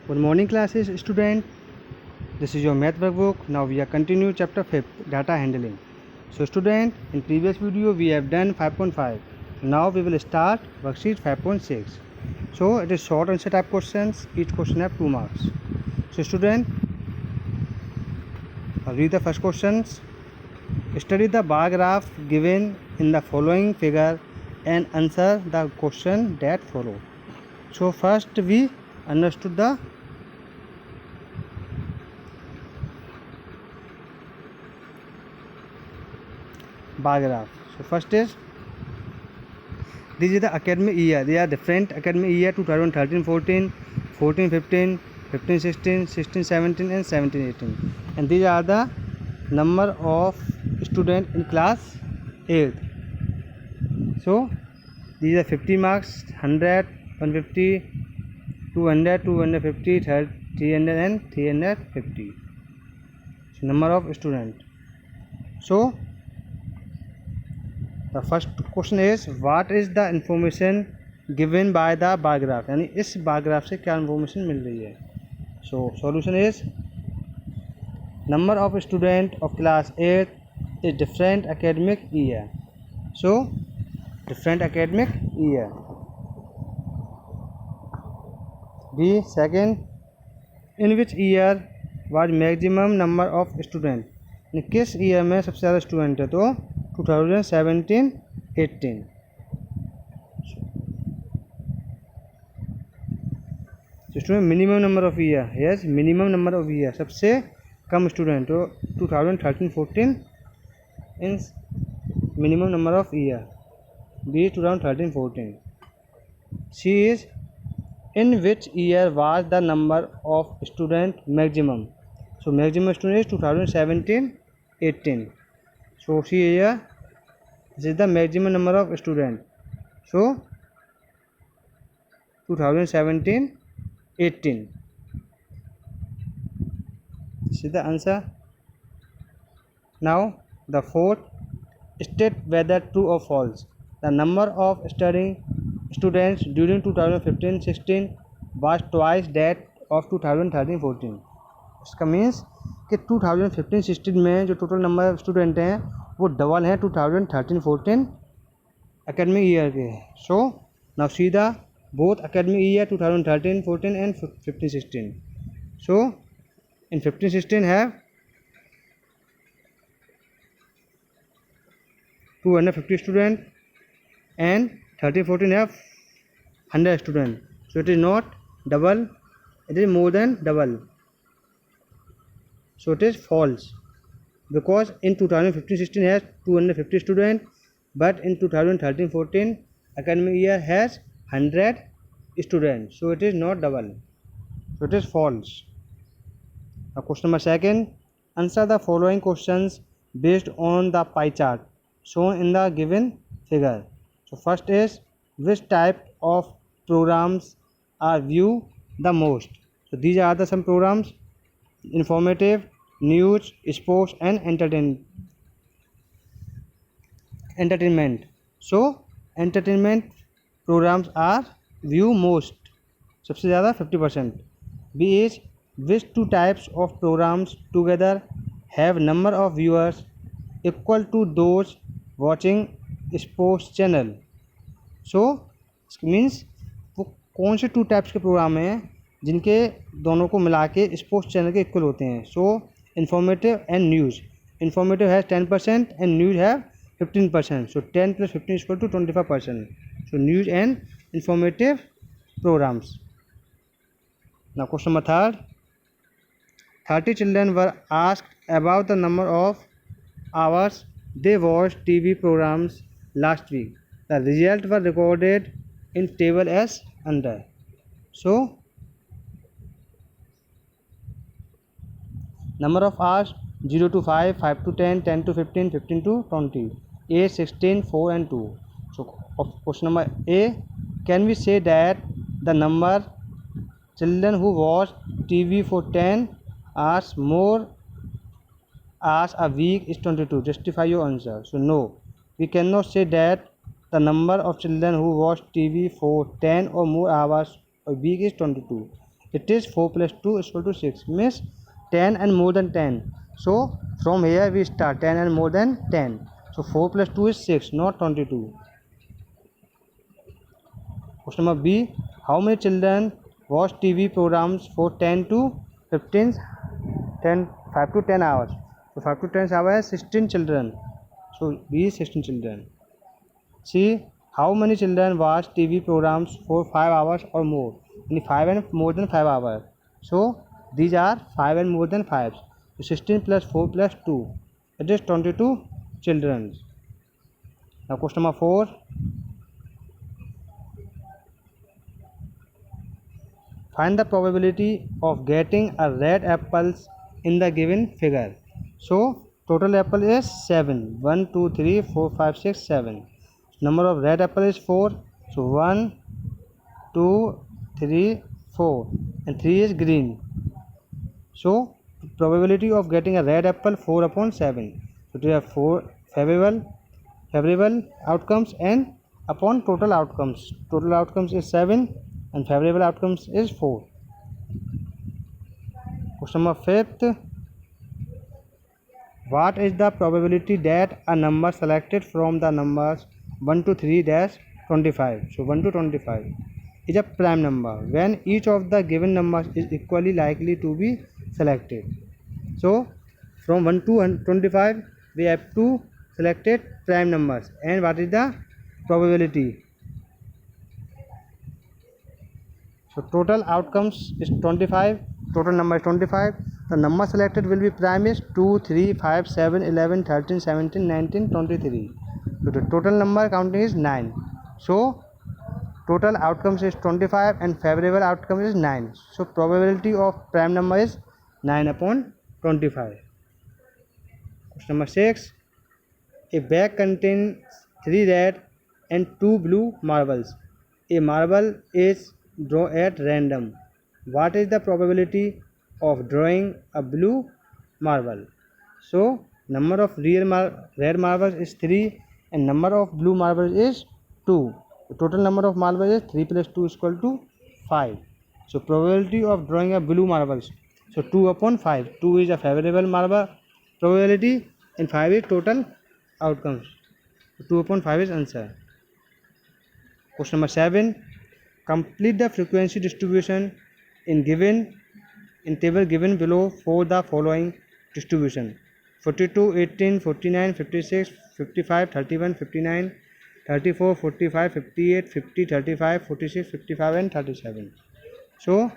Good morning classes student. This is your math workbook. Now we are continue chapter 5 data handling. So student, in previous video we have done 5.5. Now we will start worksheet 5.6. So it is short answer type questions. Each question have 2 marks. So student, read the first questions. Study the bar graph given in the following figure and answer the question that follow. So first we understood the bar graph. So first is, this is the academic year. They are different academic year: 2013-14, 14-15, 15-16, 16-17 and 17-18. And these are the number of students in class 8th. So these are 50 marks, 100, 150, 200, 250, 300 and 350. So number of students. So the first question is, what is the information given by the bar graph? यानी इस bar graph से क्या information मिल रही है. So solution is, number of student of class 8 is different academic year. So different academic year. B. Second, in which year was maximum number of student? किस year में सबसे ज़्यादा स्टूडेंट है? तो 2017-18. Student minimum number of year, yes minimum number of year, सबसे कम student तो 2013-14 in minimum number of year. B 2013-14. C is, in which year was the number of student maximum? So maximum student is 2017-18. So see here, this is the maximum number of students. So 2017-18. This is the answer. Now the fourth, state whether true or false. The number of studying students during 2015-16 was twice that of 2013-14. इसका means कि 2015-16 में जो total number of student हैं वो double हैं 2013-14 academic year के. So now see the both academic year 2013-14 and 15-16. So in 15-16 have 250 student and 13-14 have 100 student. So it is not double, it is more than double. So it is false, because in 2015-16 has 250 students, but in 2013-14 academic year has 100 students. So it is not double. So it is false. Now question number second, answer the following questions based on the pie chart shown in the given figure. So first is, which type of programs are viewed the most? So these are the some programs: informative, news, sports and entertainment. So entertainment programs are view most, सबसे ज़्यादा 50%. B is, which two types of programs together have number of viewers equal to those watching sports channel? So means वो कौन से two types के programme हैं जिनके दोनों को मिला के स्पोर्ट्स चैनल के इक्वल होते हैं? So informative and news. Informative has 10% and news have 15%. So 10 + 15 = 25%. So news and informative programmes. Now question number third, 30 children were asked about the number of hours they watched TV programs last week. The results were recorded in table as under. So number of hours 0 to 5, 5 to 10, 10 to 15, 15 to 20, 8, 16, 4 and 2. So question number A, can we say that the number children who watch TV for 10 hours more hours a week is 22? Justify your answer. So no, we cannot say that the number of children who watch TV for 10 or more hours a week is 22. it is 4 plus 2 is equal to 6, means 10 and more than 10. So from here we start 10 and more than 10. So 4 plus 2 is 6, not 22. Question number B. How many children watch TV programs for 10 to 15, 5 to 10 hours? So 5 to 10 hours, 16 children. So B is 16 children. C. How many children watch TV programs for 5 hours or more? Meaning 5 and more than 5 hours. So these are 5 and more than 5. So 16 plus 4 plus 2. It is 22 children. Now question number 4. Find the probability of getting a red apples in the given figure. So total apple is 7. 1, 2, 3, 4, 5, 6, 7. Number of red apple is 4. So 1, 2, 3, 4, and 3 is green. So probability of getting a red apple 4 upon 7. So we have 4 favorable outcomes and upon total outcomes. Total outcomes is 7 and favorable outcomes is 4. Question number 5. What is the probability that a number selected from the numbers 1 to 3 dash 25? So 1 to 25 is a prime number when each of the given numbers is equally likely to be selected. So from 1 to 25 we have two selected prime numbers, and what is the probability? So total outcomes is 25, total number is 25. The number selected will be prime is 2, 3, 5, 7, 11, 13, 17, 19, 23. So the total number counting is 9. So total outcomes is 25 and favorable outcome is 9. So probability of prime number is 9 upon 25. Question number 6. A bag contains 3 red and 2 blue marbles. A marble is drawn at random. What is the probability of drawing a blue marble? So number of red marbles is 3 and number of blue marbles is 2. The total number of marbles is 3 plus 2 is equal to 5. So probability of drawing a blue marbles. So 2 upon 5. 2 is a favorable marble probability and 5 is total outcomes. 2 upon 5 is answer. Question number 7. Complete the frequency distribution in table given below for the following distribution: 42, 18, 49, 56, 55, 31, 59, 34, 45, 58, 50, 35, 46, 55 and 37. So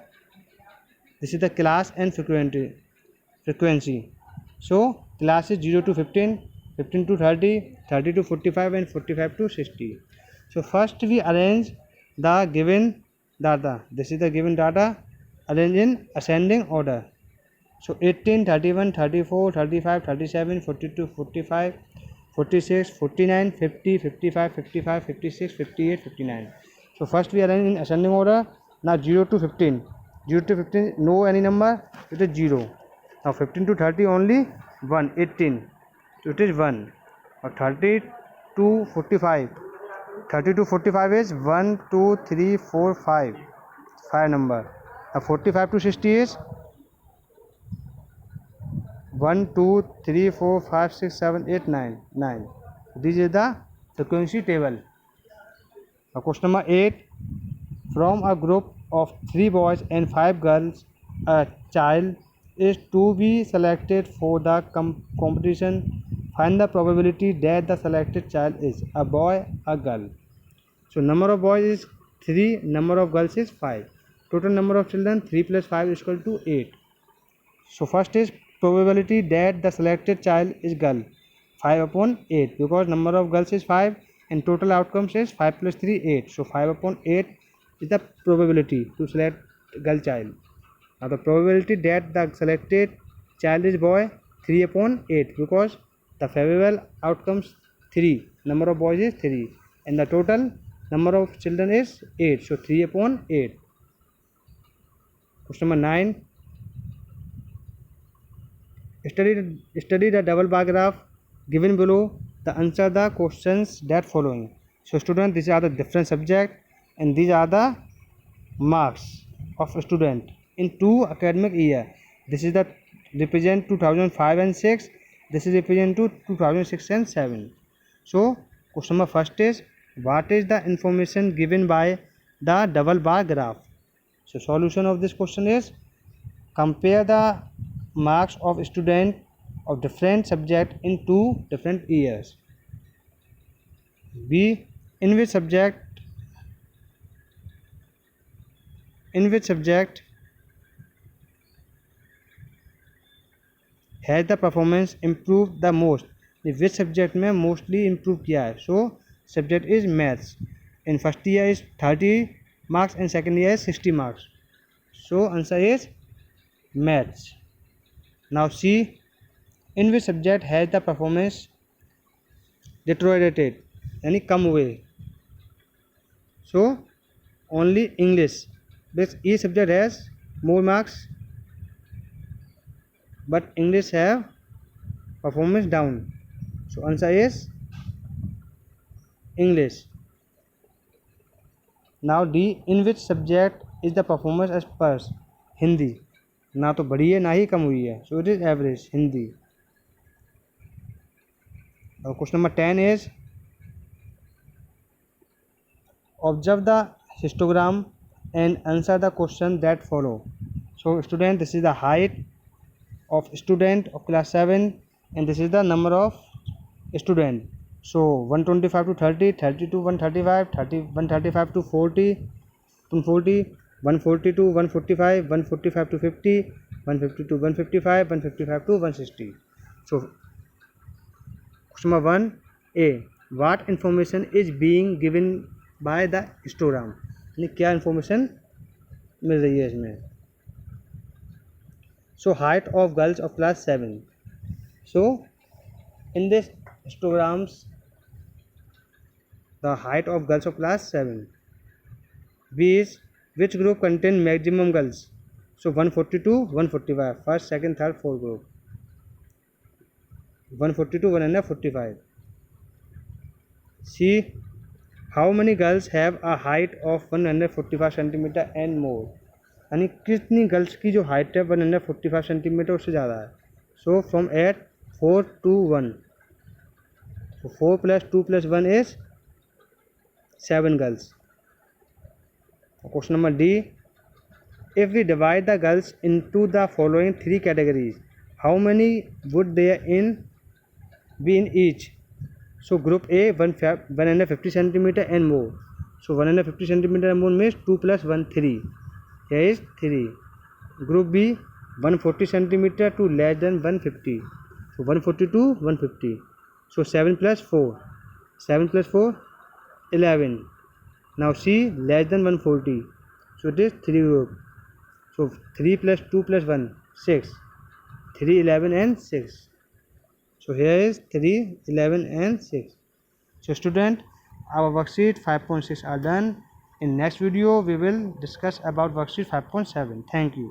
this is the class and frequency. So class is 0 to 15, 15 to 30, 30 to 45 and 45 to 60. So first we arrange the given data. This is the given data arranged in ascending order. So 18, 31, 34, 35, 37, 42, 45, 46, 49, 50, 55, 55, 56, 58, 59. So first we arrange in ascending order. Now 0 to 15. 0 to 15, no any number, it is 0. Now 15 to 30 only 1, 18. So it is 1. Now 30 to 45. 30 to 45 is 1, 2, 3, 4, 5. 5 number. Now 45 to 60 is 1, 2, 3, 4, 5, 6, 7, 8, 9. 9. This is the frequency table. Now question number 8. From a group of 3 boys and 5 girls, a child is to be selected for the competition. Find the probability that the selected child is a boy, a girl. So number of boys is 3, number of girls is 5. Total number of children 3 plus 5 is equal to 8. So first is probability that the selected child is girl, 5 upon 8, because number of girls is 5 and total outcomes is 5 plus 3 8. So 5 upon 8 is the probability to select girl child. Now the probability that the selected child is boy, 3 upon 8, because the favorable outcomes 3, number of boys is 3 and the total number of children is 8. So 3 upon 8. Question number 9. Study the double bar graph given below. The answer the questions that following. So student, these are the different subject and these are the marks of a student. in 2 academic year. This is the represent 2005 and 6. This is represent to 2006 and 7. So question number first is, what is the information given by the double bar graph? So solution of this question is, compare the marks of student of different subject in 2 different years. B, in which subject has the performance improved the most? Which subject में mostly improve किया है? So subject is maths. In first year is 30 marks and second year is 60 marks. So answer is maths. Now C, in which subject has the performance deteriorated, यानी कम हुए? So only English, because each subject has more marks, but English have performance down. So answer is English. Now D, in which subject is the performance as per? Hindi, ना तो बढ़ी है ना ही कम हुई है. So it is average, Hindi. Now question number 10 is, observe the histogram and answer the question that follow. So student, this is the height of student of class 7 and this is the number of student. So 125 to 30, 30 to 135, 135 to 40, 140 to 145, 145 to 50, 150 to 155, 155 to 160. So question number 1A, what information is being given by the histogram? यानी क्या information मिल रही है इसमें? So height of girls of class 7. So in this histograms, the height of girls of class 7. B is, which group contain maximum girls? So 142, 145, first, second, third, fourth group. 142, 145. C, how many girls have a height of 145 centimeter and more? यानी कितनी girls की जो height है 145 centimetre उससे ज़्यादा है? So from 8, 4 to 1. So 4 plus 2 plus 1 is 7 girls. Question number D, if we divide the girls into the following 3 categories, how many would there be in each? So group A 150 centimeter and more. So 150 centimeter and more means 2 plus 1 3. Here is 3. Group B 140 centimeter to less than 150. So 142, 150. So 7 plus 4. 7 plus 4 11. Now C less than 140. So it is 3 group. So 3 plus 2 plus 1 6. 3, 11 and 6. So here is 3, 11 and 6. So student, our worksheet 5.6 are done. In next video we will discuss about worksheet 5.7. Thank you.